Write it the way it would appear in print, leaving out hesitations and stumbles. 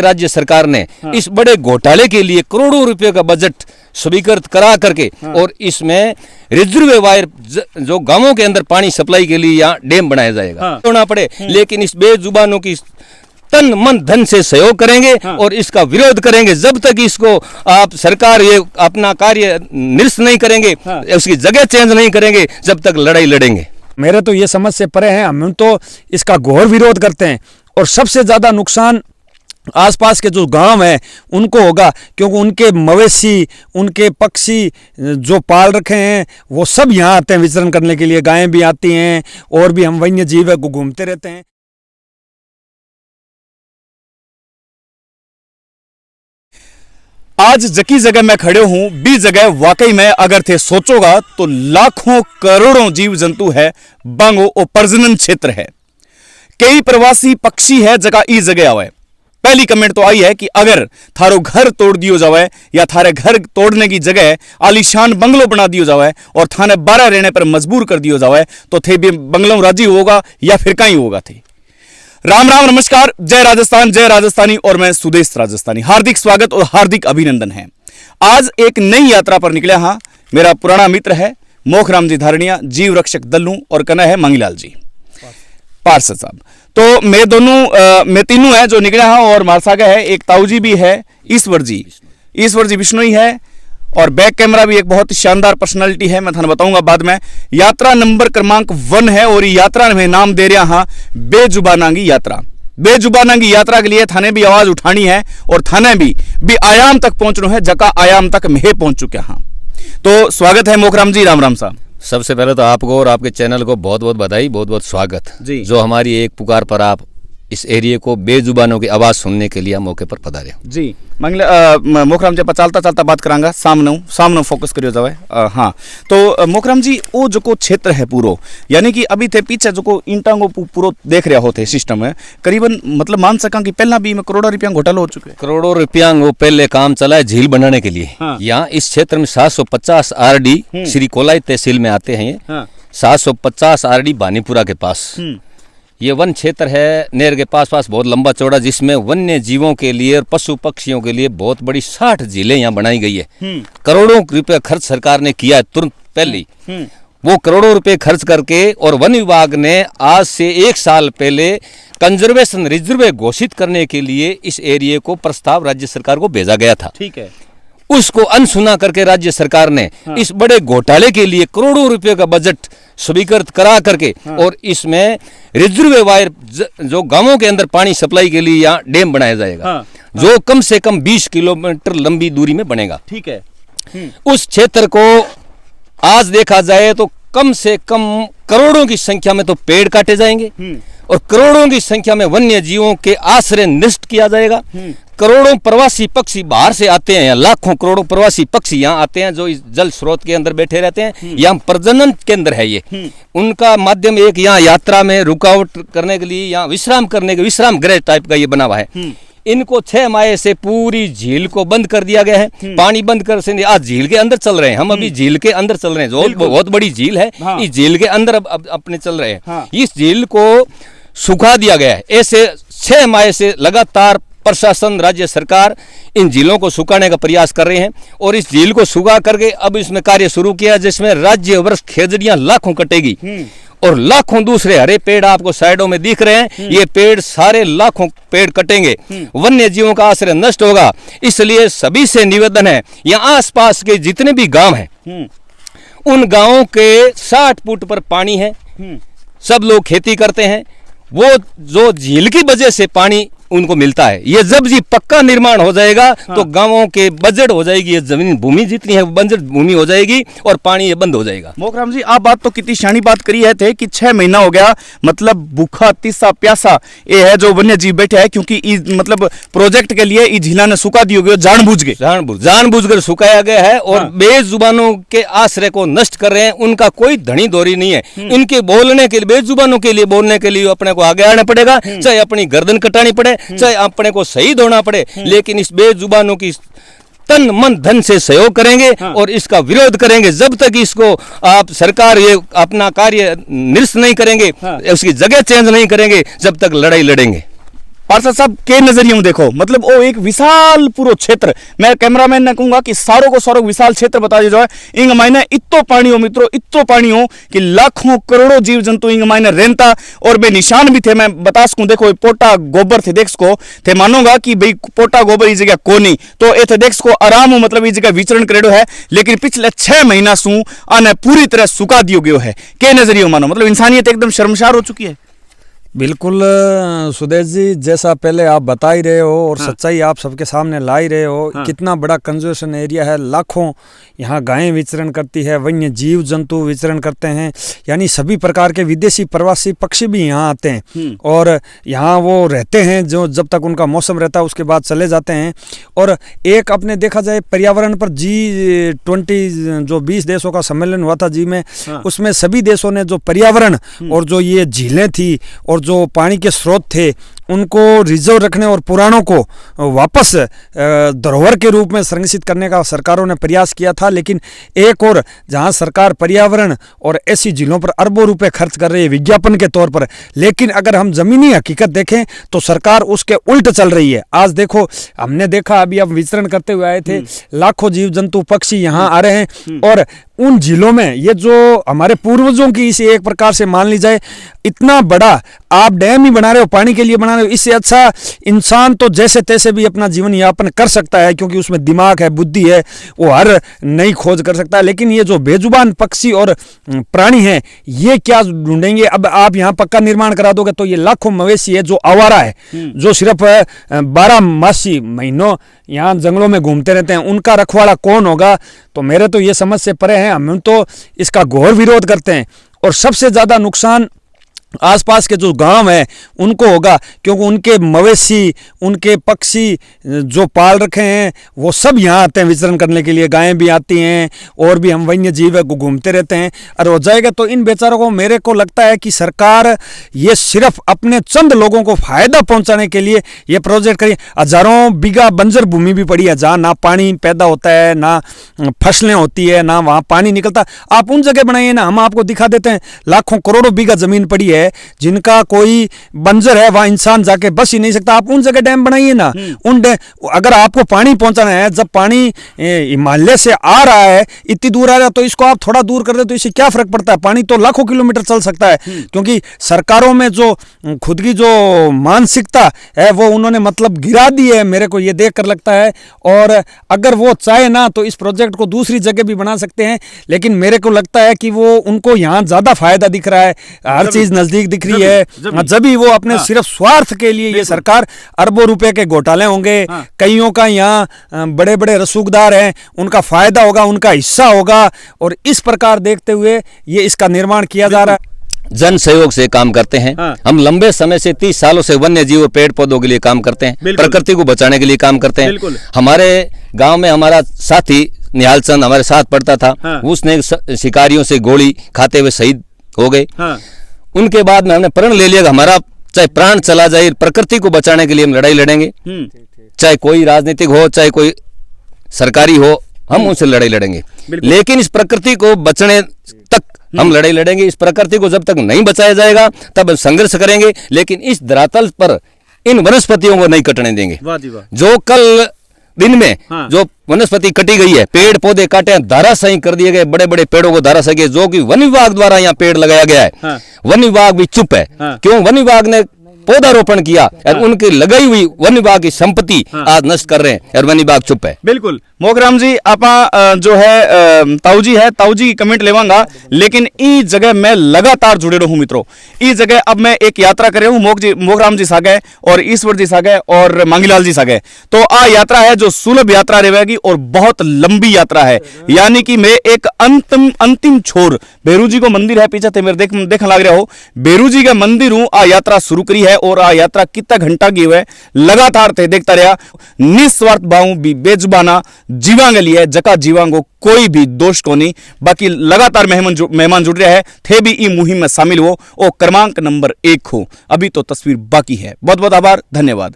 राज्य सरकार ने इस बड़े घोटाले के लिए करोड़ों रुपए का बजट स्वीकृत करा करके और इसमें रिजर्वायर जो गांवों के अंदर पानी सप्लाई के लिए यहाँ डैम बनाया जाएगा होना पड़े, लेकिन इस बेजुबानों की तन मन धन से सहयोग करेंगे और इसका विरोध करेंगे जब तक इसको आप सरकार ये अपना कार्य निरस्त नहीं करेंगे, उसकी जगह चेंज नहीं करेंगे, जब तक लड़ाई लड़ेंगे। मेरे तो ये समझ से परे हैं, हम तो इसका घोर विरोध करते हैं और सबसे ज्यादा नुकसान आसपास के जो गांव हैं उनको होगा, क्योंकि उनके मवेशी, उनके पक्षी जो पाल रखे हैं वो सब यहाँ आते हैं विचरण करने के लिए। गायें भी आती हैं और भी हम वन्य जीव है घूमते रहते हैं। आज जकी जगह मैं खड़े हूं, बी जगह वाकई में अगर थे सोचोगा तो लाखों करोड़ों जीव जंतु है, बांगो और प्रजनन क्षेत्र है। कई प्रवासी पक्षी है जगह ई जगह आवे। पहली कमेंट तो आई है कि अगर थारो घर तोड़ दियो जावे या थारे घर तोड़ने की जगह आलीशान बंगलो बना दियो जावे और थाने 12 रहने पर मजबूर कर दियो जावे तो थे भी बंगलों राजी होगा या फिर कहीं होगा थे। राम राम नमस्कार, जय राजस्थान, जय राजस्थानी और मैं सुदेश राजस्थानी। हार्दिक स्वागत और हार्दिक अभिनंदन है। आज एक नई यात्रा पर निकले। हाँ, मेरा पुराना मित्र है मोखराम जी धारणिया, जीव रक्षक दल्लू, और कना है मंगीलाल जी पार्षद साहब। तो मैं तीनों है जो निकले हैं और मारसागा है, एक ताऊजी भी है, ईश्वर जी बिश्नोई है, और बैक कैमरा भी एक बहुत शानदार पर्सनालिटी है, मैं थाने बताऊंगा बाद में। यात्रा नंबर क्रमांक 1 है और यात्रा में नाम दे रहा हाँ बेजुबानांगी यात्रा। बेजुबानांगी यात्रा के लिए थाने भी आवाज उठानी है और थाने भी आयाम तक पहुंचना है, जका आयाम तक मैं पहुंच चुके हाँ। तो स्वागत है मोखराम जी, राम राम साहब। सबसे पहले तो आपको और आपके चैनल को बहुत बहुत बधाई, बहुत बहुत स्वागत जी। जो हमारी एक पुकार पर आप इस एरिया को बेजुबानों की आवाज सुनने के लिए मौके पर पधारे जी। मोखराम जी चलता चलता बात करांगा, सामने फोकस करियो जावे। हाँ, तो मोखराम जी वो जो को क्षेत्र है पूरो, यानी कि अभी थे पीछे जो को इंटांगो पूरो देख रहा होते सिस्टम है, करीबन मतलब मान सका कि पहला भी में करोड़ों रुपया घोटाला हो चुके हैं। करोड़ों रुपया वो पहले काम चला है झील बनाने के लिए। यहाँ इस क्षेत्र में 750 RD श्री कोलाई तहसील में आते हैं। 750 RD बानीपुरा के पास ये वन क्षेत्र है, नहर के पास बहुत लंबा चौड़ा, जिसमें वन्य जीवों के लिए और पशु पक्षियों के लिए बहुत बड़ी 60 झीलें यहाँ बनाई गई है। करोड़ों रुपए खर्च सरकार ने किया है तुरंत पहले। वो करोड़ों रुपए खर्च करके और वन विभाग ने आज से 1 साल पहले कंजर्वेशन रिजर्व घोषित करने के लिए इस एरिया को प्रस्ताव राज्य सरकार को भेजा गया था। ठीक है। उसको अनसुना करके राज्य सरकार ने इस बड़े घोटाले के लिए करोड़ों रुपए का बजट स्वीकृत करा करके और इसमें रिजर्वायर जो गांवों के अंदर पानी सप्लाई के लिए यहाँ डैम बनाया जाएगा, जो कम से कम 20 किलोमीटर लंबी दूरी में बनेगा। ठीक है। उस क्षेत्र को आज देखा जाए तो कम से कम करोड़ों की संख्या में तो पेड़ काटे जाएंगे और करोड़ों की संख्या में वन्य जीवों के आश्रय नष्ट किया जाएगा। करोड़ों प्रवासी पक्षी बाहर से आते हैं, लाखों करोड़ों प्रवासी पक्षी यहाँ आते हैं जो इस जल स्रोत के अंदर बैठे रहते हैं। यहाँ प्रजनन केंद्र है ये, उनका माध्यम एक यहाँ यात्रा में रुकावट करने के लिए, यहाँ विश्राम करने के विश्राम गृह टाइप का ये बना हुआ है। इनको 6 माह से पूरी झील को बंद कर दिया गया है। पानी बंद कर से आज झील के अंदर चल रहे हैं हम, अभी झील के अंदर चल रहे हैं, जो बहुत बड़ी झील है। इस झील के अंदर अब अपने चल रहे हैं। इस झील को सुखा दिया गया है। ऐसे 6 माह से लगातार प्रशासन, राज्य सरकार इन झीलों को सुखाने का प्रयास कर रहे हैं और इस झील को सुखा करके अब इसमें कार्य शुरू किया, जिसमें राज्य वर्ष खेजड़ियां लाखों कटेगी और लाखों दूसरे हरे पेड़ आपको साइडों में दिख रहे हैं। ये पेड़ सारे लाखों पेड़ कटेंगे, वन्य जीवों का आश्रय नष्ट होगा। इसलिए सभी से निवेदन है, यहाँ आसपास के जितने भी गांव हैं उन गांवों के 60 फुट पर पानी है, सब लोग खेती करते हैं। वो जो झील की वजह से पानी उनको मिलता है। ये जब जी पक्का निर्माण हो जाएगा तो गांवों के बजट हो जाएगी, ये जमीन भूमि जितनी है बंजर भूमि हो जाएगी और पानी ये बंद हो जाएगा। मोखराम जी आप बात तो कितनी शानी बात करी है थे कि 6 महीना हो गया, मतलब भूखा तीसा प्यासा ये है जो वन्य जीव बैठे है, क्योंकि मतलब प्रोजेक्ट के लिए इस झीला ने सुखा दियो गया, जानबूझ कर सुखाया गया है और बेजुबानों के आश्रय को नष्ट कर रहे हैं। उनका कोई धनी दौरी नहीं है। इनके बोलने के लिए, बेजुबानों के लिए बोलने के लिए अपने को आगे आना पड़ेगा, चाहे अपनी गर्दन कटानी पड़े, चाहे अपने को शहीद होना पड़े, लेकिन इस बेजुबानों की तन मन धन से सहयोग करेंगे और इसका विरोध करेंगे जब तक इसको आप सरकार ये अपना कार्य निरस्त नहीं करेंगे, उसकी जगह चेंज नहीं करेंगे, जब तक लड़ाई लड़ेंगे। पार्षद साहब के नजरिए देखो, मतलब वो एक विशाल पूरा क्षेत्र, मैं कैमरामैन ने कहूंगा कि सारों को सारों विशाल क्षेत्र बता दिया जाए। इंग मायने इतो पानी हो मित्रों, इतो पानी हो कि लाखों करोड़ों जीव जंतु इंग मायने रहता और बे निशान भी थे। मैं बता सकूं, देखो पोटा गोबर थे, देख सको थे, मानूंगा कि भाई पोटा गोबर इस जगह को नहीं तो ए देख सको आराम हो, मतलब इस जगह विचरण करेडो है। लेकिन पिछले 6 महीना सु आने पूरी तरह सुका दियो गयो है। के नजरिए मानो, मतलब इंसानियत एकदम शर्मसार हो चुकी है। बिल्कुल सुदेश जी, जैसा पहले आप बता ही रहे हो और सच्चाई आप सबके सामने ला ही रहे हो, कितना बड़ा कंजर्वेशन एरिया है, लाखों यहाँ गायें विचरण करती है, वन्य जीव जंतु विचरण करते हैं, यानी सभी प्रकार के विदेशी प्रवासी पक्षी भी यहाँ आते हैं और यहाँ वो रहते हैं, जो जब तक उनका मौसम रहता है उसके बाद चले जाते हैं। और एक अपने देखा जाए पर्यावरण पर G20 जो 20 देशों का सम्मेलन हुआ था जी में, उसमें सभी देशों ने जो पर्यावरण और जो ये झीलें थी और जो पानी के स्रोत थे उनको रिजर्व रखने और पुराणों को वापस धरोहर के रूप में संरक्षित करने का सरकारों ने प्रयास किया था। लेकिन एक और जहां सरकार पर्यावरण और ऐसी झीलों पर अरबों रुपए खर्च कर रही है विज्ञापन के तौर पर, लेकिन अगर हम जमीनी हकीकत देखें तो सरकार उसके उल्ट चल रही है। आज देखो, हमने देखा अभी अब विचरण करते हुए आए थे, लाखों जीव जंतु पक्षी यहाँ आ रहे हैं और उन झीलों में ये जो हमारे पूर्वजों की इसे एक प्रकार से मान ली जाए, इतना बड़ा आप डैम ही बना रहे हो, पानी के लिए बना रहे हो, इससे अच्छा इंसान तो जैसे तैसे भी अपना जीवन यापन कर सकता है क्योंकि उसमें दिमाग है, बुद्धि है, वो हर नई खोज कर सकता है। लेकिन ये जो बेजुबान पक्षी और प्राणी हैं, ये क्या ढूंढेंगे? अब आप यहाँ पक्का निर्माण करा दोगे तो ये लाखों मवेशी है जो आवारा है, जो सिर्फ 12 मासी महीनों यहाँ जंगलों में घूमते रहते हैं, उनका रखवाला कौन होगा? तो मेरे तो ये समझ से परे हैं, हम तो इसका घोर विरोध करते हैं। और सबसे ज्यादा नुकसान आसपास के जो गांव हैं उनको होगा, क्योंकि उनके मवेशी, उनके पक्षी जो पाल रखे हैं वो सब यहाँ आते हैं विचरण करने के लिए, गायें भी आती हैं और भी हम वन्य जीव है घूमते रहते हैं। और हो जाएगा तो इन बेचारों को, मेरे को लगता है कि सरकार ये सिर्फ अपने चंद लोगों को फायदा पहुंचाने के लिए ये प्रोजेक्ट करी। हजारों बीघा बंजर भूमि भी पड़ी है जहाँ ना पानी पैदा होता है, ना फसलें होती है, ना वहाँ पानी निकलता। आप उन जगह बनाइए ना, हम आपको दिखा देते हैं लाखों करोड़ों बीघा जमीन पड़ी है जिनका कोई बंजर है, वहां इंसान जाके बस ही नहीं सकता। आप उन जगह डैम बनाइए ना। उन अगर आपको पानी पहुंचाना है, जब पानी हिमालय से आ रहा है, इतनी दूर आ रहा है, तो इसको आप थोड़ा दूर कर दे तो इससे क्या फर्क पड़ता है? पानी तो लाखों किलोमीटर चल सकता है। क्योंकि सरकारों में जो खुद की जो मानसिकता है वो उन्होंने मतलब गिरा दी है, मेरे को ये देख कर लगता है। और अगर वो चाहे ना तो इस प्रोजेक्ट को दूसरी जगह भी बना सकते हैं, लेकिन मेरे को लगता है कि वो उनको यहाँ ज्यादा फायदा दिख रहा है, हर चीज नजदीक दिख रही है, जब ही वो अपने सिर्फ स्वार्थ के लिए ये सरकार अरबों रुपए के घोटाले होंगे, कईयों का यहाँ बड़े बड़े रसूखदार हैं, उनका फायदा होगा, उनका हिस्सा होगा, और इस प्रकार देखते हुए ये इसका निर्माण किया जा रहा है। जन सहयोग से काम करते हैं। हम लंबे समय से 30 सालों से वन्य जीव पेड़ पौधों के लिए काम करते हैं, प्रकृति को बचाने के लिए काम करते हैं। हमारे गांव में हमारा साथी निहाल चंद हमारे साथ पढ़ता था, उसने शिकारियों से गोली खाते हुए शहीद हो गए। उनके बाद में हमने प्रण ले लिया कि हमारा चाहे प्राण चला जाए, प्रकृति को बचाने के लिए हम लड़ाई लड़ेंगे, चाहे कोई राजनीतिक हो, चाहे कोई सरकारी हो, हम उनसे लड़ाई लड़ेंगे। लेकिन इस प्रकृति को बचने तक हम लड़ाई लड़ेंगे। इस प्रकृति को जब तक नहीं बचाया जाएगा तब हम संघर्ष करेंगे, लेकिन इस धरातल पर इन वनस्पतियों को नहीं कटने देंगे। जो कल दिन में जो वनस्पति कटी गई है, पेड़ पौधे काटे हैं, धाराशाही कर दिए गए, बड़े बड़े पेड़ों को धाराशाही किया, जो कि वन विभाग द्वारा यहाँ पेड़ लगाया गया है। वन विभाग भी चुप है। क्यों? वन विभाग ने पौधारोपण किया और उनकी लगाई हुई वन विभाग की संपत्ति आज नष्ट कर रहे हैं और वन विभाग चुप है। बिल्कुल मोगराम जी, आपा जो है ताऊजी है, ताऊजी की कमेंट लेवांगा, लेकिन ई जगह मैं लगातार जुड़े रहूं मित्रों। ई जगह अब मैं एक यात्रा कर रहा हूं, मोगराम जी सागे और ईश्वर जी सागे और मांगीलाल जी सागे। तो आ यात्रा है जो सुलभ यात्रा रहेगी और बहुत लंबी यात्रा है, यानी कि मैं एक अंतिम छोर बेरू जी को मंदिर है पीछे मेरे देखने लग रहा हो, बेरू जी का मंदिर हूं आ यात्रा शुरू करी है। और आ यात्रा कितना घंटा की हुआ है, लगातार थे देखता रहा, निस्वार्थ भाव भी बेजुबाना जीवांग लिए जका जीवांगो कोई भी दोष को नहीं। बाकी लगातार मेहमान जुड़ रहे हैं, थे भी ई मुहिम में शामिल हो और क्रमांक नंबर 1 हो। अभी तो तस्वीर बाकी है। बहुत बहुत आभार, धन्यवाद।